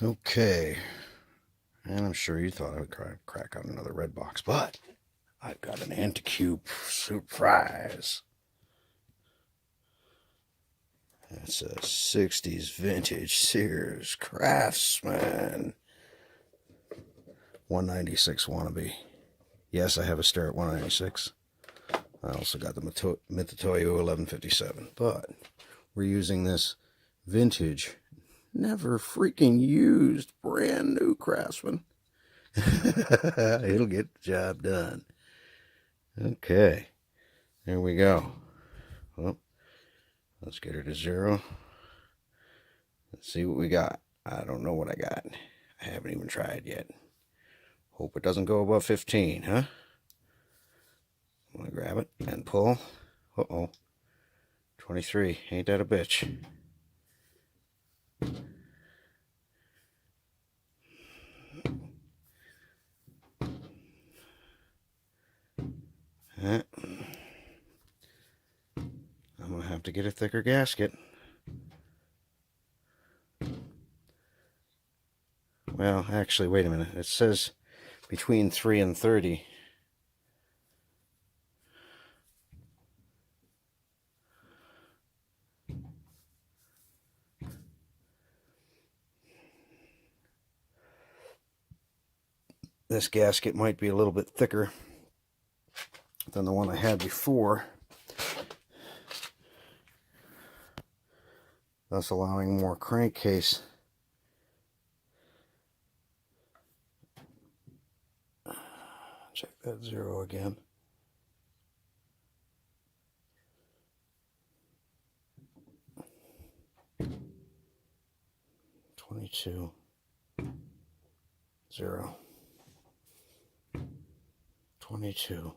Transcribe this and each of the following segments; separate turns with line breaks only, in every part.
Okay, and I'm sure you thought I would crack out another red box, but I've got an anti-cube surprise. It's a 60s vintage Sears Craftsman 196 wannabe. Yes, I have a Starrett 196. I also got the Mitutoyo 1157, but we're using this vintage, never freaking used, brand new Craftsman. It'll get the job done. Okay, there we go. Well, let's get her to 0. Let's see what we got. I don't know what I got. I haven't even tried yet. Hope it doesn't go above 15, huh? I'm gonna grab it and pull. Uh-oh. 23. Ain't that a bitch? I'm gonna have to get a thicker gasket. Well, actually, wait a minute. It says between 3 and 30. This gasket might be a little bit thicker than the one I had before, thus allowing more crankcase. Check that 0 again. $22, 0. 22,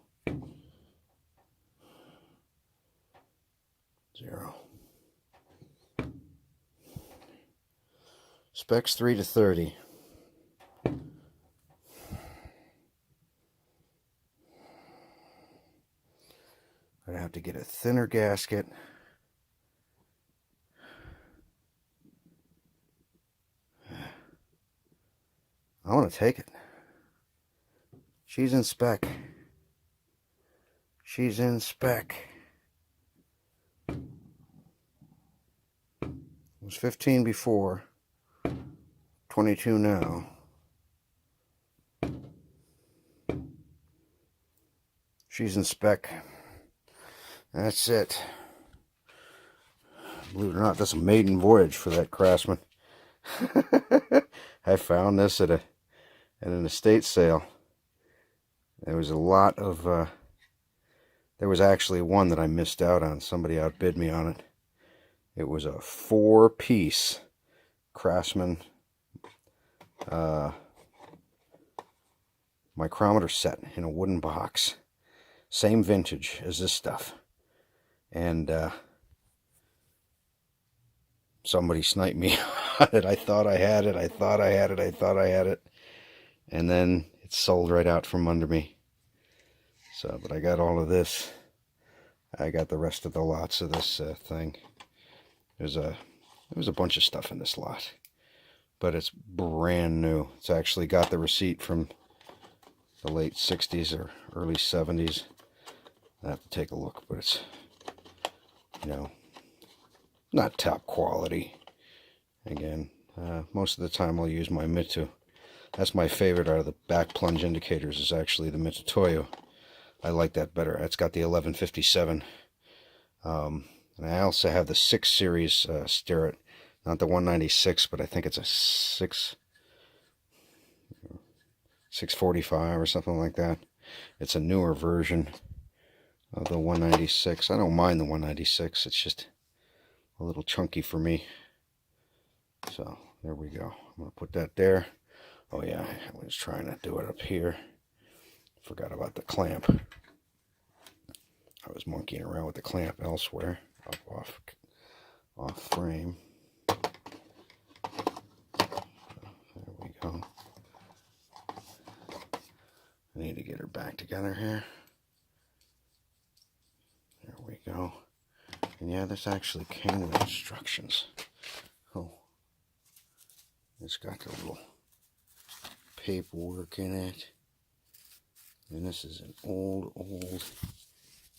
0. Specs 3 to 30. I'd have to get a thinner gasket. I want to take it. She's in spec. She's in spec. It was 15 before, 22 now. She's in spec. That's it. Believe it or not, that's a maiden voyage for that Craftsman. I found this at an estate sale. There was a lot of, there was actually one that I missed out on. Somebody outbid me on it. It was a 4-piece Craftsman micrometer set in a wooden box. Same vintage as this stuff. And somebody sniped me on it. I thought I had it. I thought I had it. And then it sold right out from under me. So, but I got all of this. I got the rest of the lots of this thing. There was a bunch of stuff in this lot, but it's brand new. It's actually got the receipt from the late 60s or early 70s. I have to take a look, but it's, you know, not top quality. Again, most of the time I'll use my Mitu. That's my favorite out of the back plunge indicators, is actually the Mitutoyo. I like that better. It's got the 1157. And I also have the 6 series Starrett. Not the 196, but I think it's a 645 or something like that. It's a newer version of the 196. I don't mind the 196. It's just a little chunky for me. So there we go. I'm going to put that there. Oh yeah, I was trying to do it up here. Forgot about the clamp. I was monkeying around with the clamp elsewhere, up off frame. There we go. I need to get her back together here. There we go. And yeah, this actually came with instructions. Oh, It's got the little paperwork in it. And this is an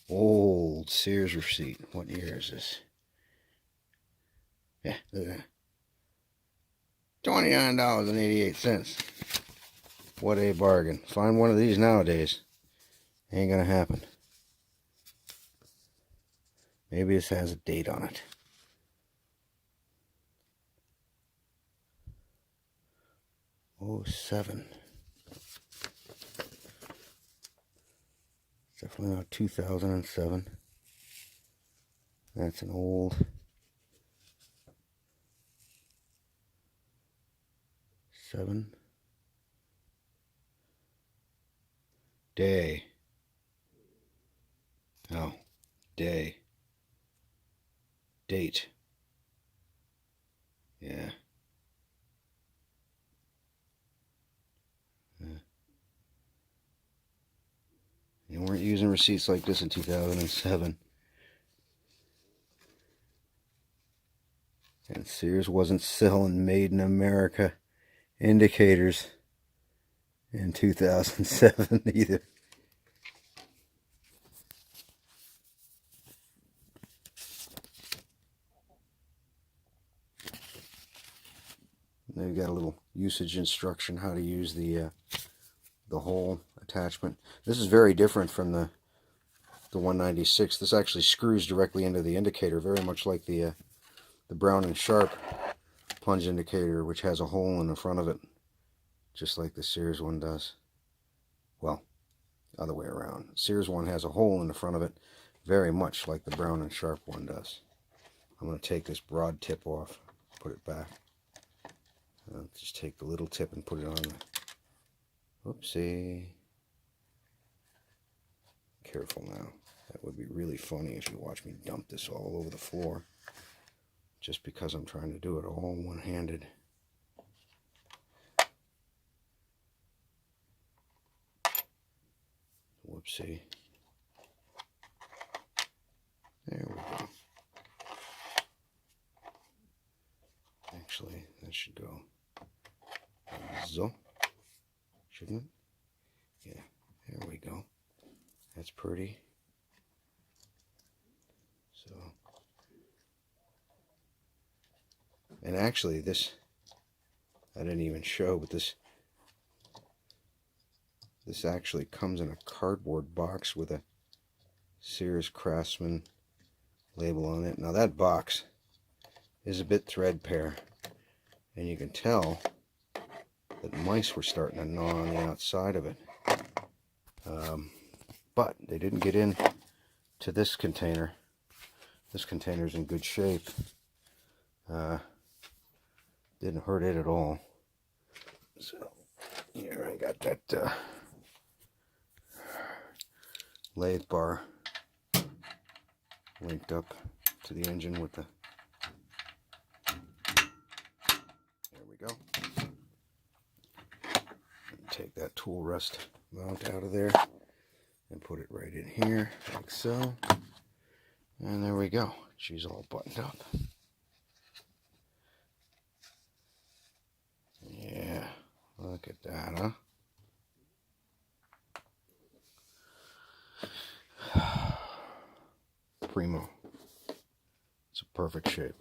old Sears receipt. What year is this? Yeah, look at that. $29.88. What a bargain. Find one of these nowadays. Ain't gonna happen. Maybe this has a date on it. '07. Definitely not 2007. That's an old day. Oh, day. Date. Yeah. You weren't using receipts like this in 2007. And Sears wasn't selling Made in America indicators in 2007 either. They've got a little usage instruction how to use the hole attachment. This is very different from the 196. This actually screws directly into the indicator, very much like the Brown and Sharp plunge indicator, which has a hole in the front of it, just like the Sears one does. Well, other way around. Sears one has a hole in the front of it, very much like the Brown and Sharp one does. I'm going to take this broad tip off, put it back. I'll just take the little tip and put it on the... Oopsie. Careful now. That would be really funny if you watch me dump this all over the floor. Just because I'm trying to do it all one-handed. Whoopsie. There we go. Actually, that should go so, shouldn't it? Yeah, there we go. That's pretty. So, and actually this, I didn't even show, but this actually comes in a cardboard box with a Sears Craftsman label on it. Now that box is a bit threadbare, and you can tell that mice were starting to gnaw on the outside of it. But they didn't get in to this container. This container's in good shape. Didn't hurt it at all. So here I got that lathe bar linked up to the engine with the... There we go. Take that tool rest mount out of there and put it right in here like so. And there we go. She's all buttoned up. Yeah, look at that, huh? Primo. It's a perfect shape.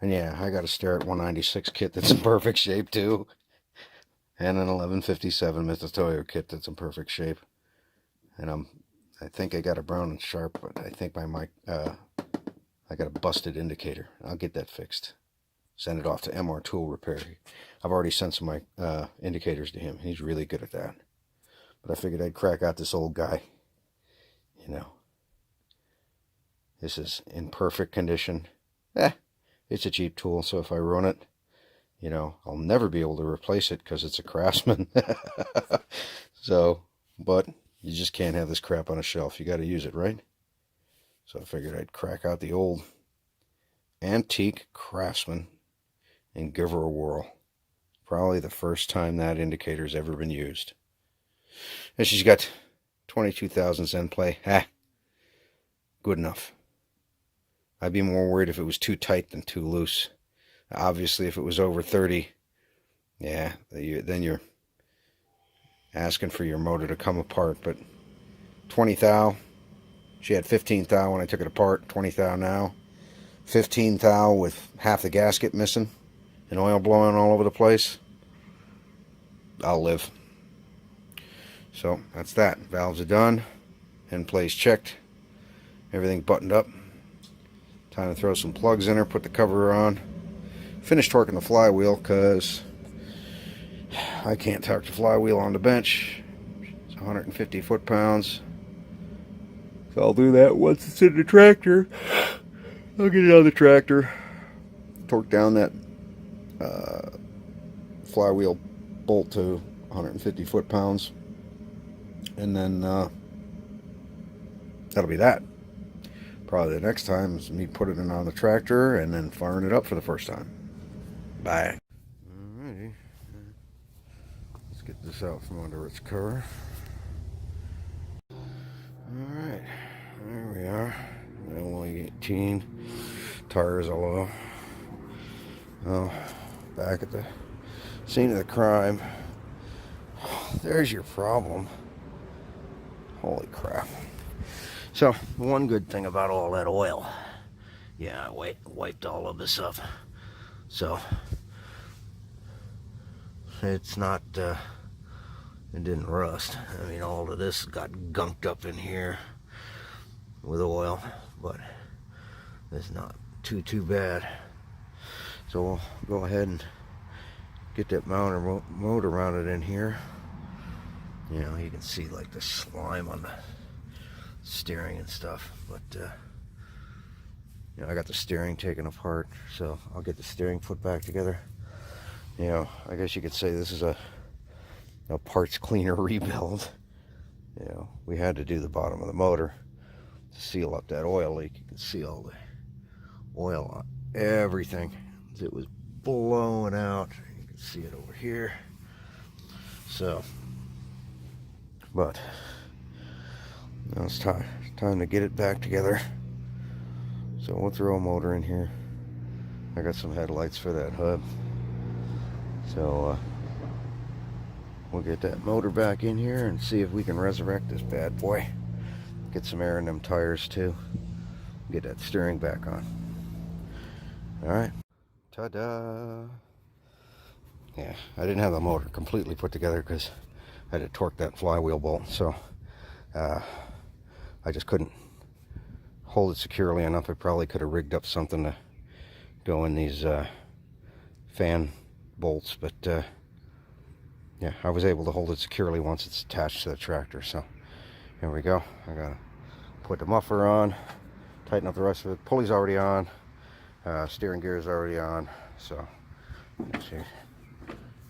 And yeah, I got a Starrett 196 kit that's in perfect shape too. And an 1157 Mr. Toyo kit that's in perfect shape. And I think I got a Brown and Sharp, but I think I got a busted indicator. I'll get that fixed. Send it off to MR Tool Repair. I've already sent some of my indicators to him. He's really good at that. But I figured I'd crack out this old guy. You know. This is in perfect condition. It's a cheap tool, so if I ruin it, you know, I'll never be able to replace it because it's a Craftsman. So, but you just can't have this crap on a shelf. You got to use it, right? So I figured I'd crack out the old antique Craftsman and give her a whirl. Probably the first time that indicator's ever been used. And she's got 22,000 Zen play. Good enough. I'd be more worried if it was too tight than too loose. Obviously, if it was over 30, yeah, then you're asking for your motor to come apart. But 20 thou, she had 15 thou when I took it apart, 20 thou now. 15 thou with half the gasket missing and oil blowing all over the place. I'll live. So that's that. Valves are done. End plates checked. Everything buttoned up. Time to throw some plugs in her, put the cover on. Finish torquing the flywheel because I can't torque the flywheel on the bench. It's 150 foot-pounds. So I'll do that once it's in the tractor. I'll get it on the tractor. Torque down that flywheel bolt to 150 foot-pounds. And then that'll be that. Probably the next time is me putting it on the tractor and then firing it up for the first time. Bye. Alrighty. Let's get this out from under its cover. Alright. There we are. L118. Tires are low. Oh, back at the scene of the crime. There's your problem. Holy crap. So, one good thing about all that oil. Yeah, I wiped all of this up. So, it's not, it didn't rust. I mean, all of this got gunked up in here with oil, but it's not too bad. So, we'll go ahead and get that motor mounted in here. You know, you can see like the slime on the steering and stuff, but you know, I got the steering taken apart, so I'll get the steering put back together. You know, I guess you could say this is a parts cleaner rebuild. You know, we had to do the bottom of the motor to seal up that oil leak. You can see all the oil on everything. It was blowing out. You can see it over here. So, but now it's time to get it back together. So we'll throw a motor in here. I got some headlights for that hub. So we'll get that motor back in here and see if we can resurrect this bad boy. Get some air in them tires too. Get that steering back on. Alright. Ta-da! Yeah, I didn't have the motor completely put together because I had to torque that flywheel bolt. So I just couldn't hold it securely enough. I probably could have rigged up something to go in these fan bolts, but yeah, I was able to hold it securely once it's attached to the tractor. So here we go. I gotta put the muffler on, tighten up the rest of it. Pulley's already on, steering gear is already on, so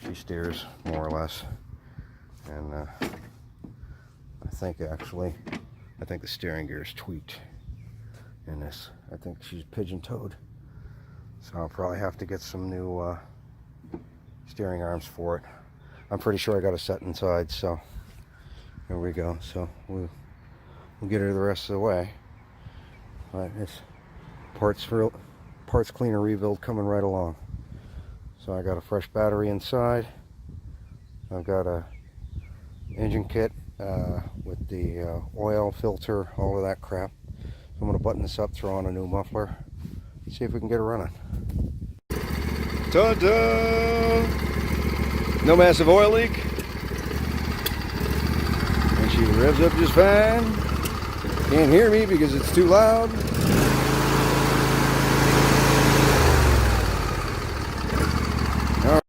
she steers more or less. And I think the steering gear is tweaked in this. I think she's pigeon-toed, so I'll probably have to get some new steering arms for it. I'm pretty sure I got a set inside, so there we go. So we'll get her the rest of the way. But it's parts cleaner rebuild coming right along. So I got a fresh battery inside. I've got a engine kit with the oil filter, all of that crap. I'm going to button this up, throw on a new muffler, see if we can get it running. Ta-da! No massive oil leak. And she revs up just fine. Can't hear me because it's too loud.